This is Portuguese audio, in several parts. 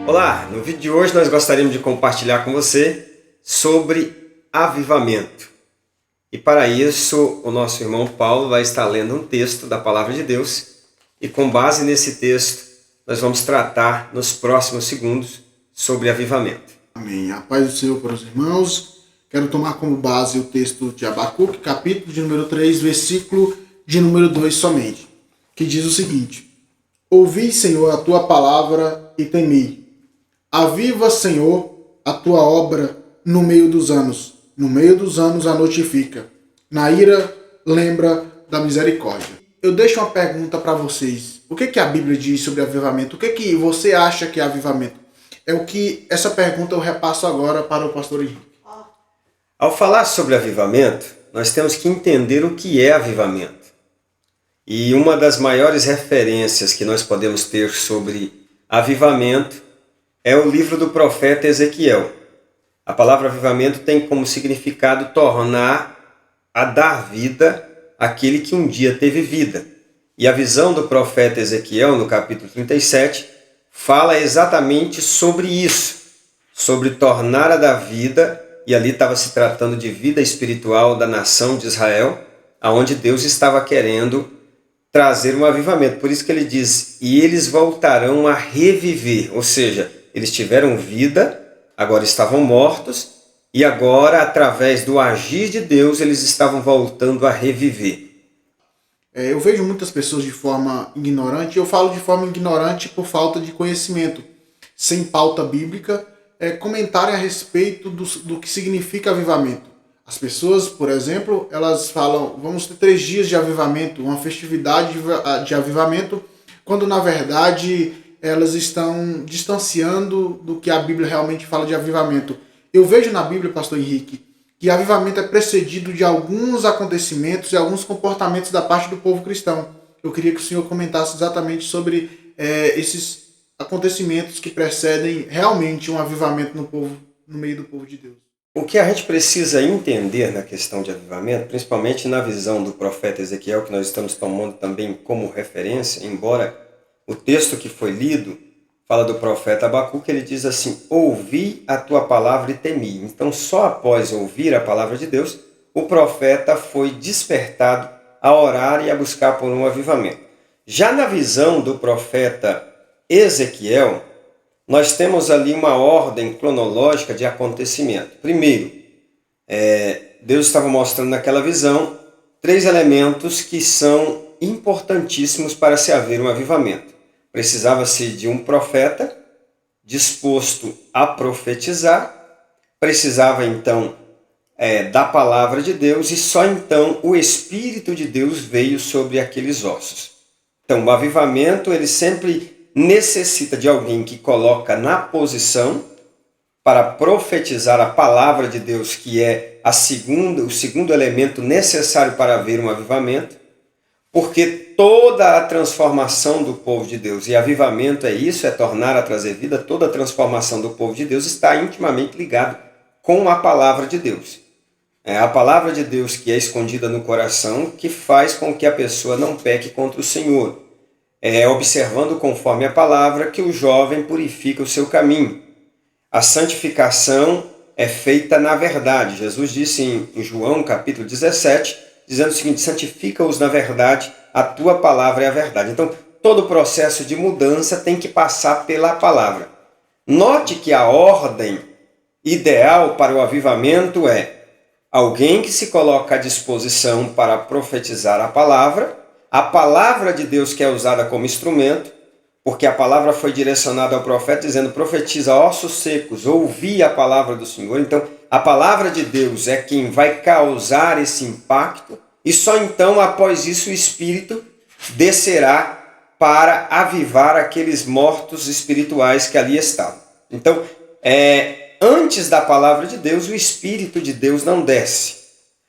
Olá, no vídeo de hoje nós gostaríamos de compartilhar com você sobre avivamento. E para isso o nosso irmão Paulo vai estar lendo um texto da Palavra de Deus e com base nesse texto nós vamos tratar nos próximos segundos sobre avivamento. Amém. A paz do Senhor para os irmãos. Quero tomar como base o texto de Abacuque, capítulo de número 3, versículo de número 2 somente, que diz o seguinte: Ouvi, Senhor, a tua palavra e temi. Aviva, Senhor, a tua obra no meio dos anos. No meio dos anos a notifica. Na ira, lembra da misericórdia. Eu deixo uma pergunta para vocês. O que a Bíblia diz sobre avivamento? O que você acha que é avivamento? É o que essa pergunta eu repasso agora para o pastor Henrique. Ao falar sobre avivamento, nós temos que entender o que é avivamento. E uma das maiores referências que nós podemos ter sobre avivamento é o livro do profeta Ezequiel. A palavra avivamento tem como significado tornar a dar vida àquele que um dia teve vida. E a visão do profeta Ezequiel, no capítulo 37, fala exatamente sobre isso, sobre tornar a dar vida, e ali estava se tratando de vida espiritual da nação de Israel, aonde Deus estava querendo trazer um avivamento. Por isso que ele diz, e eles voltarão a reviver, ou seja, eles tiveram vida, agora estavam mortos, e agora, através do agir de Deus, eles estavam voltando a reviver. Eu vejo muitas pessoas de forma ignorante, e eu falo de forma ignorante por falta de conhecimento, sem pauta bíblica, comentarem a respeito do que significa avivamento. As pessoas, por exemplo, elas falam, vamos ter 3 dias de avivamento, uma festividade de avivamento, quando na verdade elas estão distanciando do que a Bíblia realmente fala de avivamento. Eu vejo na Bíblia, pastor Henrique, que avivamento é precedido de alguns acontecimentos e alguns comportamentos da parte do povo cristão. Eu queria que o senhor comentasse exatamente sobre esses acontecimentos que precedem realmente um avivamento no meio do povo de Deus. O que a gente precisa entender na questão de avivamento, principalmente na visão do profeta Ezequiel, que nós estamos tomando também como referência, embora o texto que foi lido fala do profeta Abacuque, ele diz assim, ouvi a tua palavra e temi. Então, só após ouvir a palavra de Deus, o profeta foi despertado a orar e a buscar por um avivamento. Já na visão do profeta Ezequiel, nós temos ali uma ordem cronológica de acontecimento. Primeiro, Deus estava mostrando naquela visão 3 elementos que são importantíssimos para se haver um avivamento. Precisava-se de um profeta disposto a profetizar, precisava então da palavra de Deus e só então o Espírito de Deus veio sobre aqueles ossos. Então o avivamento ele sempre necessita de alguém que coloca na posição para profetizar a palavra de Deus, que é o segundo elemento necessário para haver um avivamento. Porque toda a transformação do povo de Deus, e avivamento é isso, é tornar a trazer vida, toda a transformação do povo de Deus está intimamente ligado com a palavra de Deus. É a palavra de Deus que é escondida no coração que faz com que a pessoa não peque contra o Senhor. É observando conforme a palavra que o jovem purifica o seu caminho. A santificação é feita na verdade. Jesus disse em João capítulo 17, dizendo o seguinte, santifica-os na verdade, a tua palavra é a verdade. Então, todo o processo de mudança tem que passar pela palavra. Note que a ordem ideal para o avivamento é alguém que se coloca à disposição para profetizar a palavra de Deus que é usada como instrumento, porque a palavra foi direcionada ao profeta dizendo, profetiza ossos secos, ouvi a palavra do Senhor. Então, a palavra de Deus é quem vai causar esse impacto e só então, após isso, o Espírito descerá para avivar aqueles mortos espirituais que ali estavam. Então, antes da palavra de Deus, o Espírito de Deus não desce.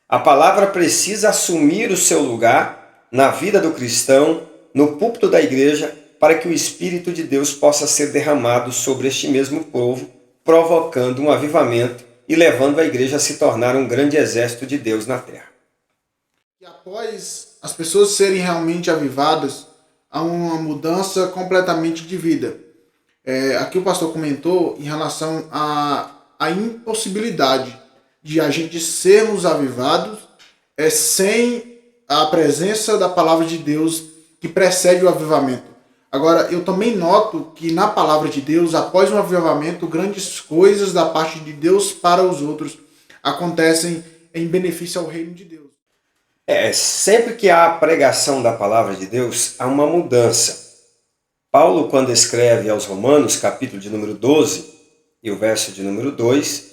A palavra precisa assumir o seu lugar na vida do cristão, no púlpito da igreja, para que o Espírito de Deus possa ser derramado sobre este mesmo povo, provocando um avivamento e levando a igreja a se tornar um grande exército de Deus na terra. E após as pessoas serem realmente avivadas, há uma mudança completamente de vida. Aqui o pastor comentou em relação à impossibilidade de a gente sermos avivados sem a presença da palavra de Deus que precede o avivamento. Agora, eu também noto que na palavra de Deus, após um avivamento, grandes coisas da parte de Deus para os outros acontecem em benefício ao reino de Deus. Sempre que há a pregação da palavra de Deus, há uma mudança. Paulo, quando escreve aos Romanos, capítulo de número 12, e o verso de número 2,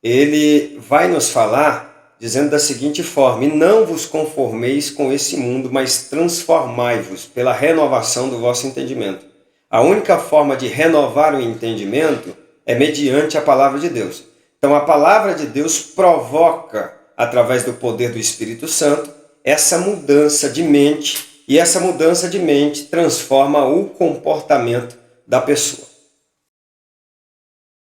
ele vai nos falar dizendo da seguinte forma: e não vos conformeis com esse mundo, mas transformai-vos pela renovação do vosso entendimento. A única forma de renovar o entendimento é mediante a palavra de Deus. Então a palavra de Deus provoca, através do poder do Espírito Santo, essa mudança de mente, e essa mudança de mente transforma o comportamento da pessoa.